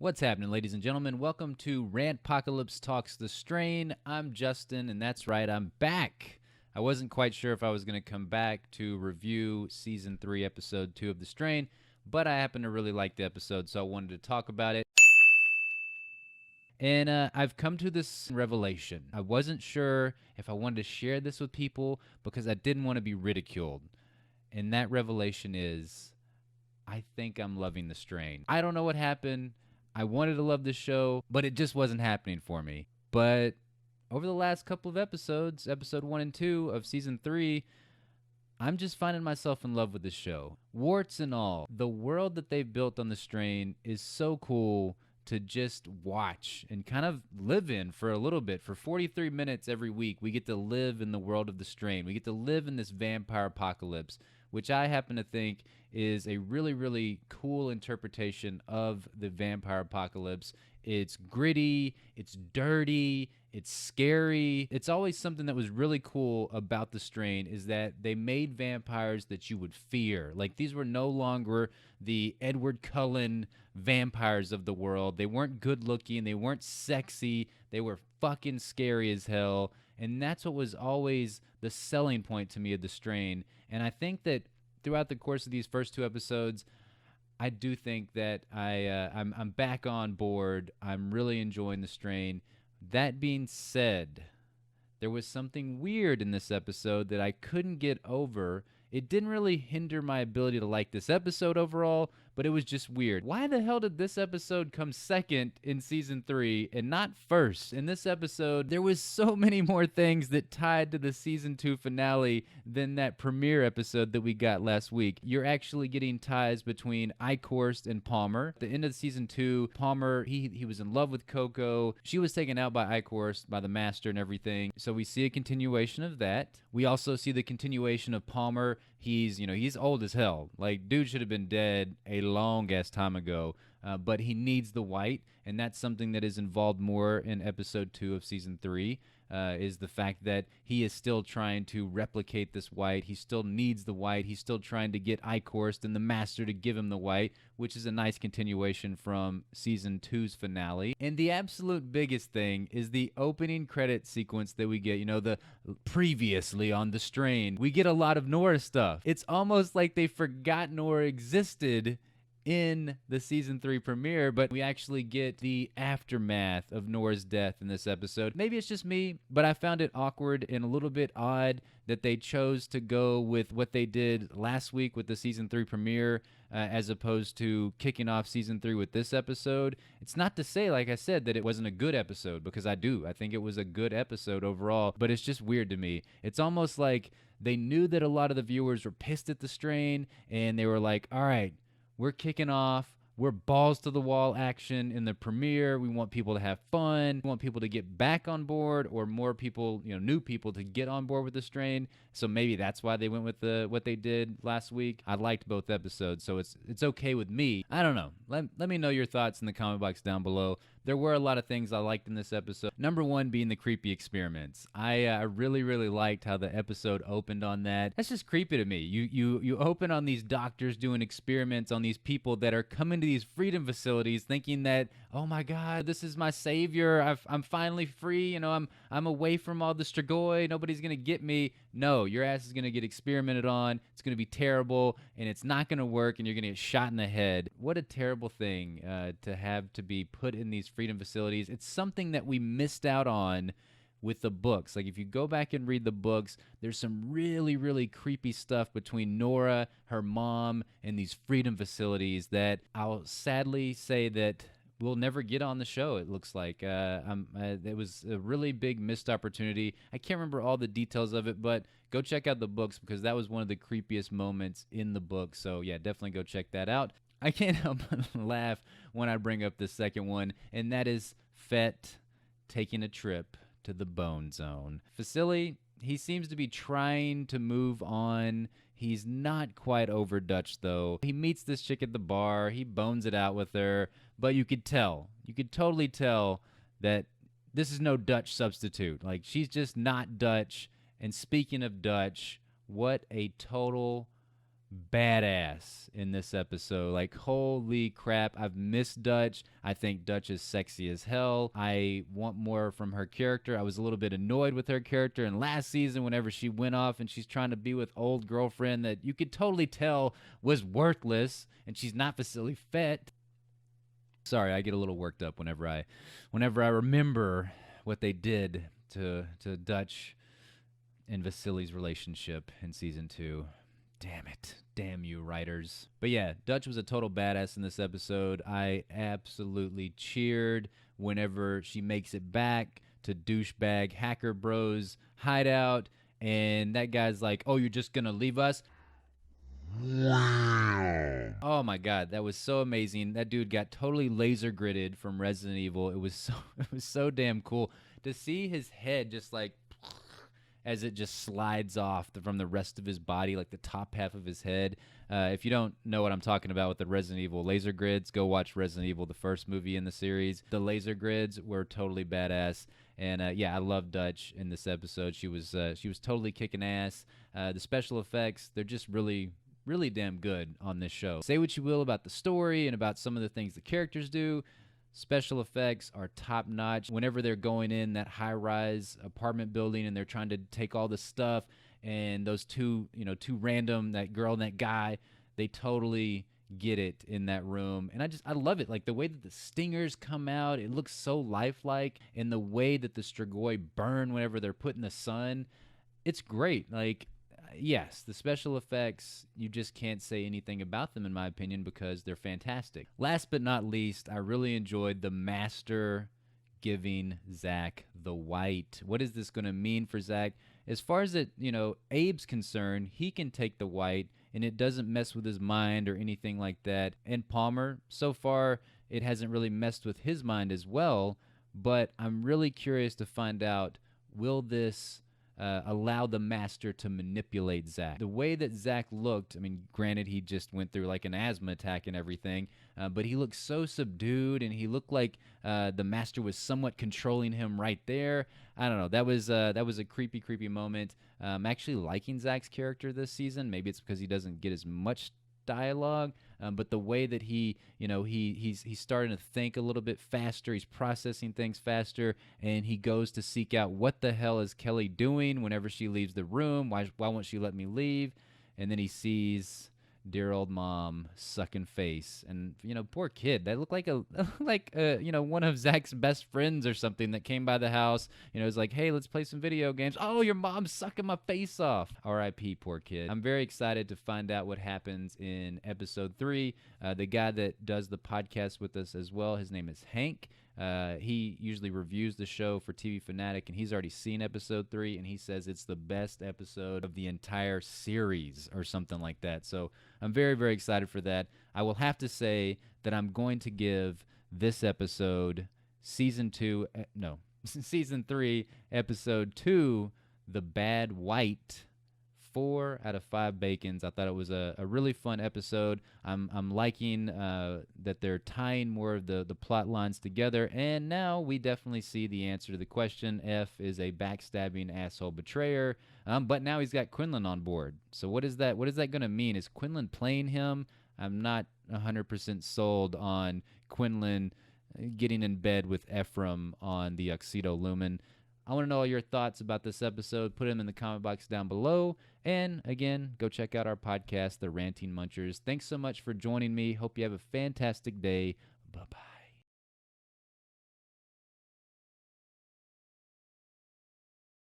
What's happening, ladies and gentlemen? Welcome to Rantpocalypse Talks the Strain. I'm Justin, and that's right, I'm back. I wasn't quite sure if I was going to come back to review Season 3, Episode 2 of The Strain, but I happen to really like the episode, so I wanted to talk about it. And I've come to this revelation. I wasn't sure if I wanted to share this with people because I didn't want to be ridiculed. And that revelation is, I think I'm loving The Strain. I don't know what happened. I wanted to love this show, but it just wasn't happening for me. But over the last couple of episodes, episode 1 and 2 of season 3, I'm just finding myself in love with this show. Warts and all, the world that they've built on The Strain is so cool to just watch and kind of live in for a little bit. For 43 minutes every week, we get to live in the world of The Strain. We get to live in this vampire apocalypse, which I happen to think is a really, really cool interpretation of the vampire apocalypse. It's gritty, it's dirty, it's scary. It's always something that was really cool about The Strain is that they made vampires that you would fear. Like, these were no longer the Edward Cullen vampires of the world. They weren't good looking, they weren't sexy, they were fucking scary as hell. And that's what was always the selling point to me of The Strain. And I think that throughout the course of these first 2 episodes, I do think that I'm back on board. I'm really enjoying The Strain. That being said, there was something weird in this episode that I couldn't get over. It didn't really hinder my ability to like this episode overall, but it was just weird. Why the hell did this episode come second in season 3 and not first? In this episode, there was so many more things that tied to the season 2 finale than that premiere episode that we got last week. You're actually getting ties between Eichhorst and Palmer. At the end of season 2, Palmer, he was in love with Coco. She was taken out by Eichhorst, by the master and everything. So we see a continuation of that. We also see the continuation of Palmer. He's old as hell. Like, dude should have been dead a long-ass time ago, but he needs the white, and that's something that is involved more in episode 2 of season 3, is the fact that he is still trying to replicate this white. He still needs the white. He's still trying to get Eichhorst and the master to give him the white, which is a nice continuation from season 2's finale. And the absolute biggest thing is the opening credit sequence that we get, the previously on The Strain. We get a lot of Nora stuff. It's almost like they forgot Nora existed in the season 3 premiere, but we actually get the aftermath of Nora's death in this episode. Maybe it's just me, but I found it awkward and a little bit odd that they chose to go with what they did last week with the season 3 premiere, as opposed to kicking off season 3 with this episode. It's not to say, like I said, that it wasn't a good episode, because I think it was a good episode overall, but it's just weird to me. It's almost like they knew that a lot of the viewers were pissed at The Strain, and they were like, all right, we're kicking off. We're balls to the wall action in the premiere. We want people to have fun. We want people to get back on board, or more people, new people to get on board with The Strain. So maybe that's why they went with what they did last week. I liked both episodes, so it's okay with me. I don't know. Let me know your thoughts in the comment box down below. There were a lot of things I liked in this episode. Number 1 being the creepy experiments. I really, really liked how the episode opened on that. That's just creepy to me. You open on these doctors doing experiments on these people that are coming to these freedom facilities thinking that, oh my God, this is my savior. I'm finally free. I'm away from all the Strigoi. Nobody's gonna get me. No, your ass is gonna get experimented on. It's gonna be terrible, and it's not gonna work, and you're gonna get shot in the head. What a terrible thing to have to be put in these freedom facilities. It's something that we missed out on with the books. Like, if you go back and read the books, there's some really, really creepy stuff between Nora, her mom, and these freedom facilities that I'll sadly say that we'll never get on the show, it looks like. It was a really big missed opportunity. I can't remember all the details of it, but go check out the books, because that was one of the creepiest moments in the book. So yeah, definitely go check that out. I can't help but laugh when I bring up the second one, and that is Fett taking a trip to the Bone Zone. Vasily, he seems to be trying to move on. He's not quite over Dutch, though. He meets this chick at the bar. He bones it out with her, but you could totally tell that this is no Dutch substitute. Like, she's just not Dutch. And speaking of Dutch, what a total badass in this episode. Like, holy crap, I've missed Dutch. I think Dutch is sexy as hell. I want more from her character. I was a little bit annoyed with her character in last season whenever she went off and she's trying to be with old girlfriend that you could totally tell was worthless and she's not Vasily fit. Sorry, I get a little worked up whenever I remember what they did to Dutch and Vasily's relationship in season 2. Damn it. Damn you, writers. But yeah, Dutch was a total badass in this episode. I absolutely cheered whenever she makes it back to douchebag Hacker Bros hideout, and that guy's like, "Oh, you're just gonna leave us?" Oh my god, that was so amazing. That dude got totally laser gridded from Resident Evil. It was so damn cool to see his head just like as it just slides off from the rest of his body, like the top half of his head. If you don't know what I'm talking about with the Resident Evil laser grids, go watch Resident Evil, the first movie in the series. The laser grids were totally badass. And yeah, I love Dutch in this episode. She was totally kicking ass. The special effects, they're just really damn good on this show. Say what you will about the story and about some of the things the characters do. Special effects are top notch. Whenever they're going in that high rise apartment building and they're trying to take all the stuff, and those two random, that girl and that guy, they totally get it in that room. And I love it. Like the way that the stingers come out, it looks so lifelike, and the way that the Strigoi burn whenever they're put in the sun, it's great. Like, yes, the special effects, you just can't say anything about them, in my opinion, because they're fantastic. Last but not least, I really enjoyed the Master giving Zach the white. What is this going to mean for Zach? As far as Abe's concerned, he can take the white, and it doesn't mess with his mind or anything like that. And Palmer, so far, it hasn't really messed with his mind as well, but I'm really curious to find out, will this allow the Master to manipulate Zach? The way that Zach looked, I mean, granted, he just went through like an asthma attack and everything, but he looked so subdued, and he looked like the Master was somewhat controlling him right there. I don't know. That was a creepy moment. I'm actually liking Zach's character this season. Maybe it's because he doesn't get as much dialogue, but the way that he's starting to think a little bit faster, he's processing things faster, and he goes to seek out what the hell is Kelly doing whenever she leaves the room. Why won't she let me leave? And then he sees dear old mom sucking face, and poor kid, that looked like one of Zach's best friends or something that came by the house. It's like, hey, let's play some video games. Oh, your mom's sucking my face off. R.I.P. poor kid. I'm very excited to find out what happens in episode 3. The guy that does the podcast with us as well, his name is Hank. He usually reviews the show for TV Fanatic, and he's already seen episode 3, and he says it's the best episode of the entire series or something like that. So I'm very, very excited for that. I will have to say that I'm going to give this episode, season 3, episode 2, The Bad White, 4 out of 5 bacons. I thought it was a really fun episode. I'm liking that they're tying more of the plot lines together, and now we definitely see the answer to the question. F is a backstabbing asshole betrayer, but now he's got Quinlan on board. So what is that going to mean? Is Quinlan playing him? I'm not 100% sold on Quinlan getting in bed with Ephraim on the Oxydo Lumen. I want to know all your thoughts about this episode. Put them in the comment box down below. And again, go check out our podcast, The Ranting Munchers. Thanks so much for joining me. Hope you have a fantastic day. Bye-bye.